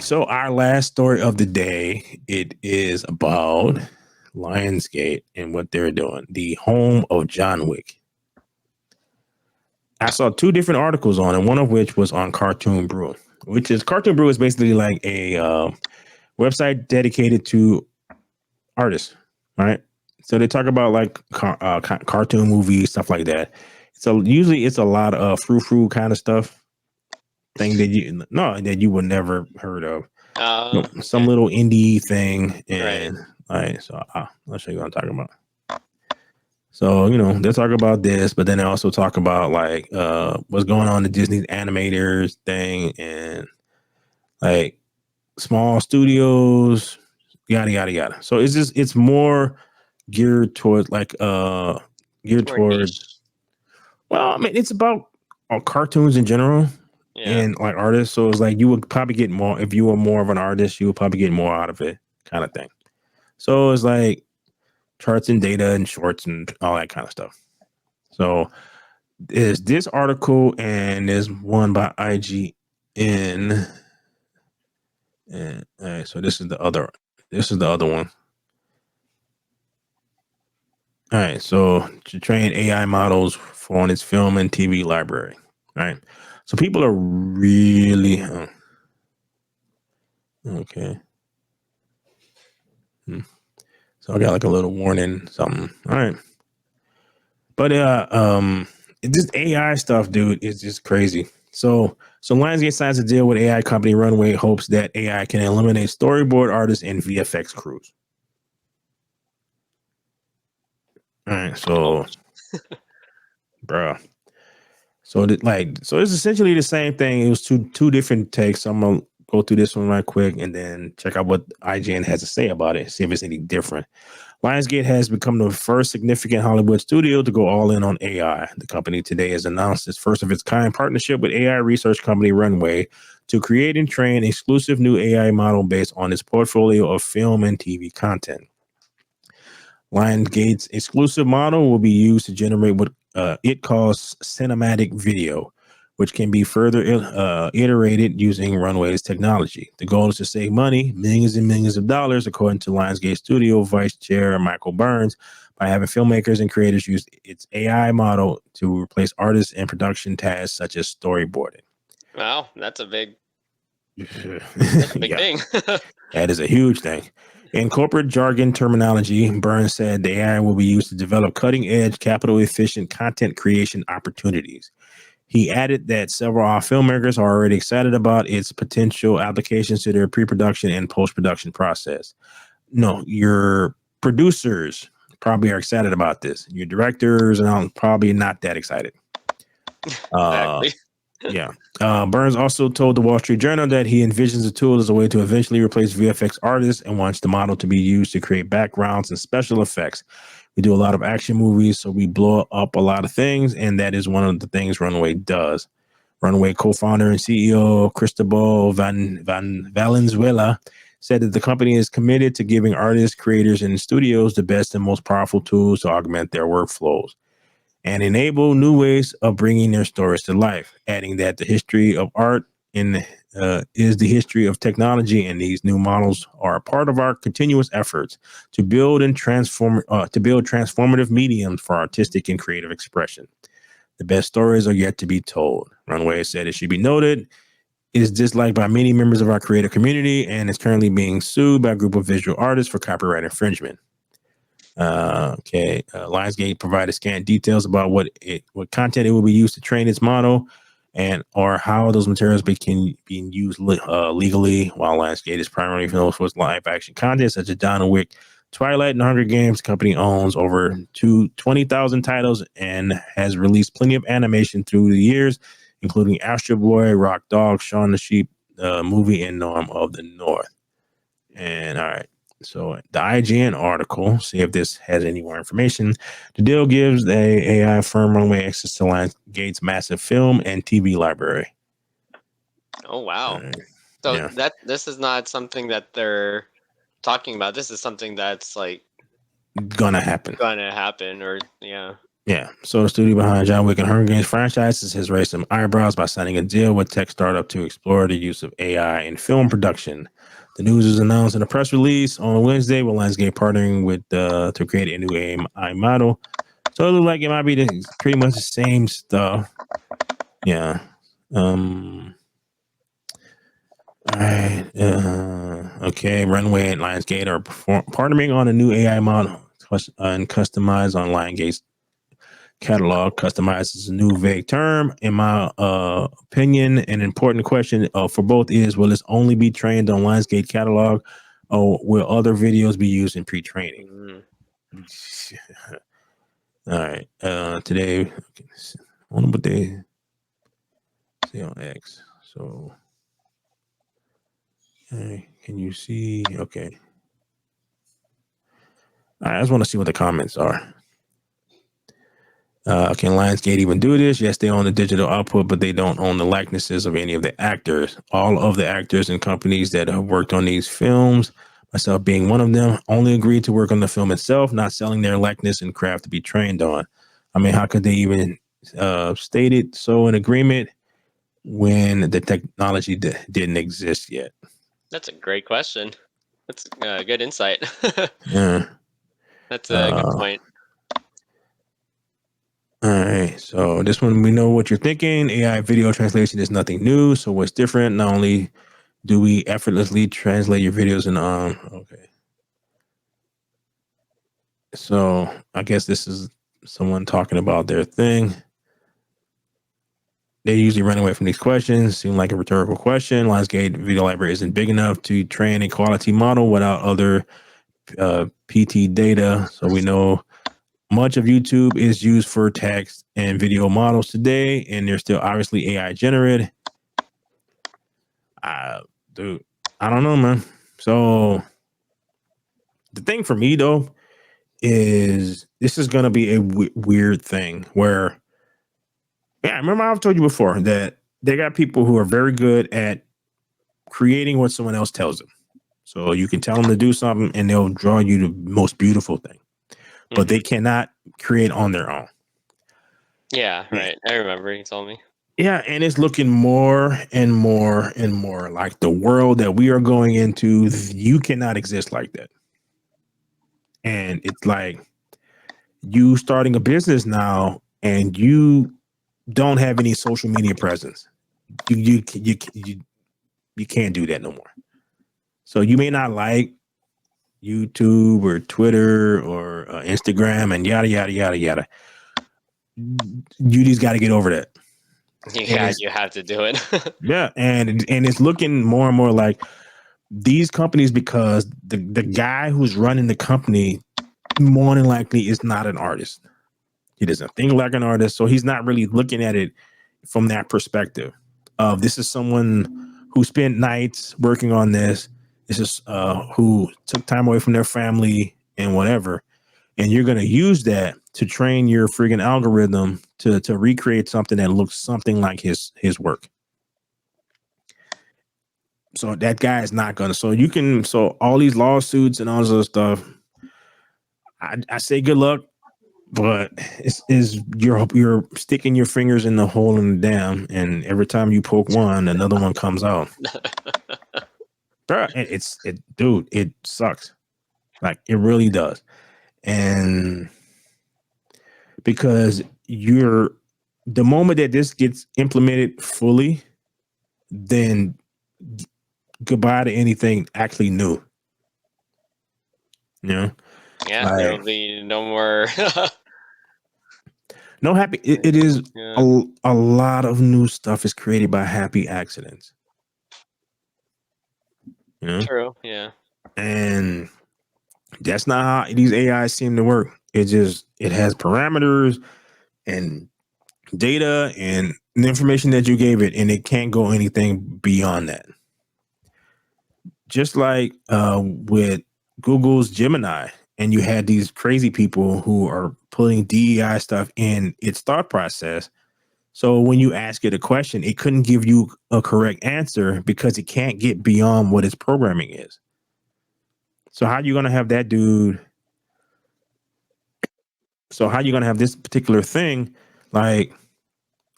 right, so our last story of the day, it is about Lionsgate and what they're doing. The home of John Wick. I saw two different articles on it, one of which was on Cartoon Brew, which is Cartoon Brew is basically like a website dedicated to artists, right? So they talk about like cartoon movies, stuff like that. So usually it's a lot of frou-frou kind of stuff, thing that you would never heard of. Some Okay. little indie thing, Right. and so I'll show you what I'm talking about. So they talk about this, but then they also talk about like what's going on in Disney's animators thing, and like small studios, yada yada yada. So it's more geared towards geared It's more toward. niche. Well, I mean, it's about cartoons in general Yeah. and like artists. So it's like you would probably get more if you were more of an artist. You would probably get more out of it, kind of thing. So it's like charts and data and shorts and all that kind of stuff. So is this article and there's one by IGN. And all right, so this is the other. This is the other one. All right, so to train AI models for on its film and TV library. All right, so people are really okay. So I got like a little warning, something. All right, but this AI stuff, dude, is just crazy. So Lionsgate signs a deal with AI company Runway, hopes that AI can eliminate storyboard artists and VFX crews. All right, so, bro. So it's essentially the same thing. It was two different takes. So I'm gonna go through this one right quick and then check out what IGN has to say about it. See if it's any different. Lionsgate has become the first significant Hollywood studio to go all in on AI. The company today has announced its first of its kind partnership with AI research company Runway to create and train exclusive new AI model based on its portfolio of film and TV content. Lionsgate's exclusive model will be used to generate what it calls cinematic video, which can be further iterated using Runway's technology. The goal is to save money, millions and millions of dollars, according to Lionsgate Studio Vice Chair Michael Burns, by having filmmakers and creators use its AI model to replace artists and production tasks such as storyboarding. Wow, that's a big Yeah. thing. That is a huge thing. In corporate jargon terminology, Burns said the AI will be used to develop cutting edge, capital efficient content creation opportunities. He added that several filmmakers are already excited about its potential applications to their pre production and post production process. No, your producers probably are excited about this. Your directors and all probably not that excited. Uh, Exactly. yeah. Burns also told the Wall Street Journal that he envisions the tool as a way to eventually replace VFX artists and wants the model to be used to create backgrounds and special effects. We do a lot of action movies, so we blow up a lot of things, and that is one of the things Runway does. Runway co-founder and CEO Cristobal Van Valenzuela said that the company is committed to giving artists, creators, and studios the best and most powerful tools to augment their workflows and enable new ways of bringing their stories to life, adding that the history of art is the history of technology, and these new models are a part of our continuous efforts to build transformative mediums for artistic and creative expression. The best stories are yet to be told. Runway said it should be noted. It is disliked by many members of our creative community and is currently being sued by a group of visual artists for copyright infringement. Lionsgate provided scant details about what content it will be used to train its model, and or how those materials can be used legally. While Lionsgate is primarily known for its live action content, such as John Wick, Twilight, and Hunger Games, the company owns over 20,000 titles and has released plenty of animation through the years, including Astro Boy, Rock Dog, Shaun the Sheep, movie, and Norm of the North. And all right. So the IGN article, see if this has any more information. The deal gives the AI firm Runway access to Lionsgate's massive film and TV library. Oh wow. So Yeah, this is not something that they're talking about. This is something that's like gonna happen. gonna happen, or yeah. Yeah. So the studio behind John Wick and Hunger Games franchises has raised some eyebrows by signing a deal with tech startup to explore the use of AI in film production. The news was announced in a press release on Wednesday, with Lionsgate partnering with to create a new AI model. So it looks like it might be pretty much the same stuff. Yeah. All right. Okay. Runway and Lionsgate are partnering on a new AI model and customized on Lionsgate's catalog. Customized is a new vague term. In my opinion, an important question for both is: will this only be trained on Lionsgate catalog, or will other videos be used in pre-training? All right. Today, okay, I wonder what they say on X. So, can you see? Okay. I just want to see what the comments are. Can Lionsgate even do this? Yes, they own the digital output, but they don't own the likenesses of any of the actors. All of the actors and companies that have worked on these films, myself being one of them, only agreed to work on the film itself, not selling their likeness and craft to be trained on. I mean, how could they even state it so in agreement when the technology didn't exist yet? That's a great question. That's good insight. Yeah. That's a good point. All right. So this one, we know what you're thinking. AI video translation is nothing new. So what's different? Not only do we effortlessly translate your videos in okay. So I guess this is someone talking about their thing. They usually run away from these questions. Seem like a rhetorical question. Lionsgate video library isn't big enough to train a quality model without other PT data. So we know much of YouTube is used for text and video models today, and they're still obviously AI generated. Dude, I don't know, man. So the thing for me though is this is going to be a weird thing where, yeah, remember I've told you before that they got people who are very good at creating what someone else tells them. So you can tell them to do something and they'll draw you the most beautiful thing, but they cannot create on their own. Yeah, right. I remember you told me. Yeah, and it's looking more and more and more like the world that we are going into. You cannot exist like that. And it's like you starting a business now and you don't have any social media presence. You can't do that no more. So you may not like YouTube or Twitter or Instagram and yada yada yada yada. You just got to get over that. Yeah, you have to do it. Yeah, and it's looking more and more like these companies, because the guy who's running the company more than likely is not an artist. He doesn't think like an artist, so he's not really looking at it from that perspective. This is someone who spent nights working on this. This is who took time away from their family and whatever, and you're going to use that to train your freaking algorithm to recreate something that looks something like his work. So that guy is not gonna. So you can. So all these lawsuits and all this other stuff. I say good luck, but is you're sticking your fingers in the hole in the dam, and every time you poke one, another one comes out. Bro, dude, it sucks. Like it really does, and because the moment that this gets implemented fully, then goodbye to anything actually new. You know? Yeah, there will be no more. No happy. It is a lot of new stuff is created by happy accidents. You know? True. Yeah. And that's not how these AIs seem to work. It has parameters and data and the information that you gave it, and it can't go anything beyond that. Just like with Google's Gemini, and you had these crazy people who are putting DEI stuff in its thought process. So when you ask it a question, it couldn't give you a correct answer because it can't get beyond what its programming is. So how are you going to have that dude So how you gonna have this particular thing like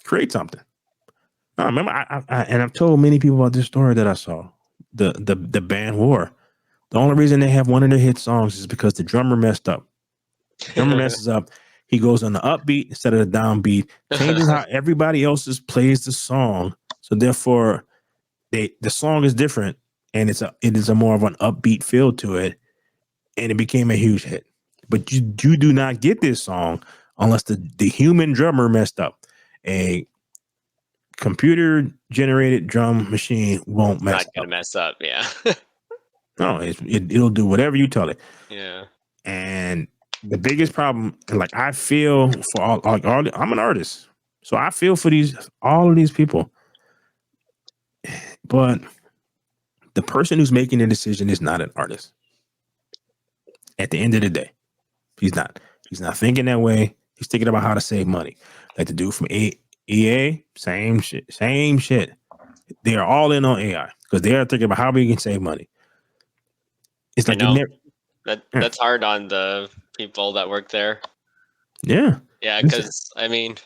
create something? I remember, and I've told many people about this story that I saw. The band War. The only reason they have one of their hit songs is because the drummer messed up. Drummer messes up. He goes on the upbeat instead of the downbeat, changes how everybody else's plays the song. So therefore, the song is different, and it is a more of an upbeat feel to it, and it became a huge hit. But you do not get this song unless the human drummer messed up. A computer generated drum machine won't It's mess not gonna up. mess up. Yeah. No, it'll do whatever you tell it. Yeah. And the biggest problem, like I feel for all I'm an artist, so I feel for all of these people. But the person who's making the decision is not an artist. At the end of the day, he's not. He's not thinking that way. He's thinking about how to save money. Like the dude from EA, same shit, same shit. They are all in on AI because they are thinking about how we can save money. It's I like it know never. that's hard on the people that work there. Yeah. Yeah, because I mean,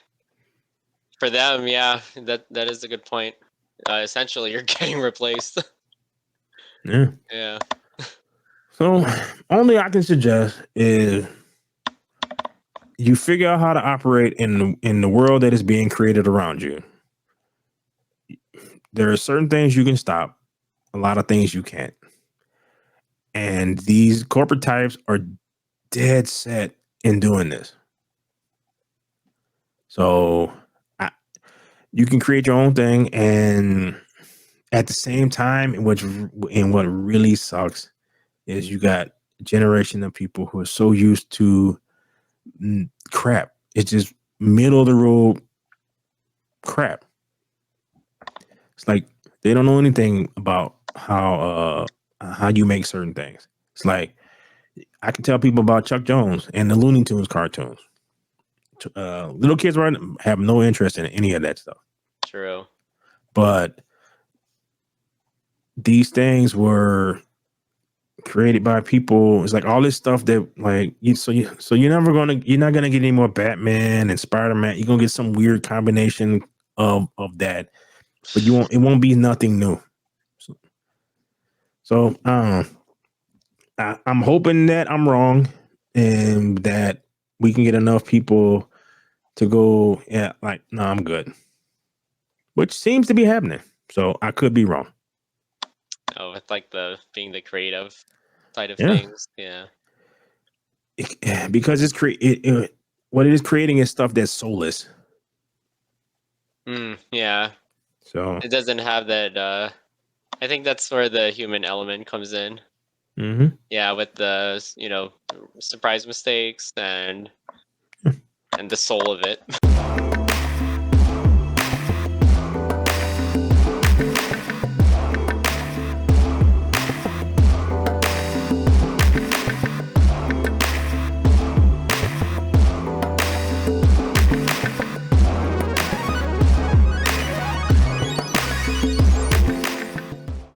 for them, yeah, that is a good point. Essentially, you're getting replaced. Yeah. Yeah. So only I can suggest is you figure out how to operate in the world that is being created around you. There are certain things you can stop, a lot of things you can't. And these corporate types are dead set in doing this. So you can create your own thing, and at the same time, what really sucks is you got a generation of people who are so used to crap. It's just middle of the road crap. It's like they don't know anything about how you make certain things. It's like I can tell people about Chuck Jones and the Looney Tunes cartoons. Little kids have no interest in any of that stuff. True. But these things were created by people. It's like all this stuff that like you're not gonna get any more Batman and Spider-Man. You're gonna get some weird combination of that, but it won't be nothing new. So I'm hoping that I'm wrong and that we can get enough people to go, yeah, like, no, I'm good. Which seems to be happening. So I could be wrong. Oh, with like the being the creative side of Yeah. things. Yeah. Because what it is creating is stuff that's soulless. Yeah. So It doesn't have that. I think that's where the human element comes in. Yeah, with the surprise mistakes and the soul of it.